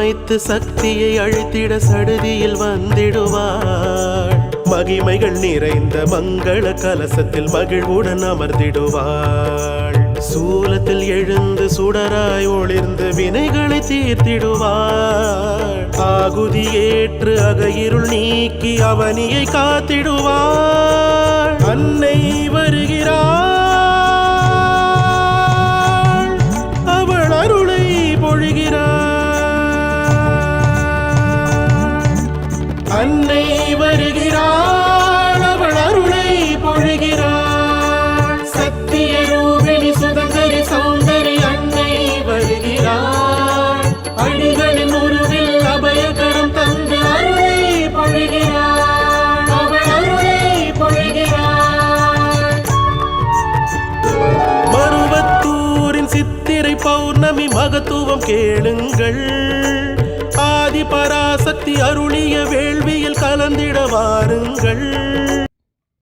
அமைத்து சக்தியை அழித்திட சடுதியில் வந்திடுவாள். மகிமைகள் நிறைந்த மங்கள கலசத்தில் மகிழ்வுடன் அமர்ந்திடுவாள். சூலத்தில் எழுந்து சுடராய் ஒளிர்ந்து வினைகளை தீர்த்திடுவாள். ஆகுதி ஏற்று அகையிருள் நீக்கி அவனியை காத்திடுவாள். அன்னை வருகிறாள், அவள் அருளை பொழிகிறாள். அன்னை வருகிறாள், அவள் அருளை பொழிகிறாள். சத்திய ரூபிணி சுதந்திரி சௌந்தரி அன்னை வருகிறாள். அடிகளின் உருவில் அபயகரம் தந்து அருளை பொழிகிறாள். அவள் அருளை பொழிகிறாள். மருவத்தூரின் சித்திரை பௌர்ணமி மகத்துவம் கேளுங்கள். ஆதி பராசக்தி அருளிய வேள்வியில் கலந்திட வாருங்கள்.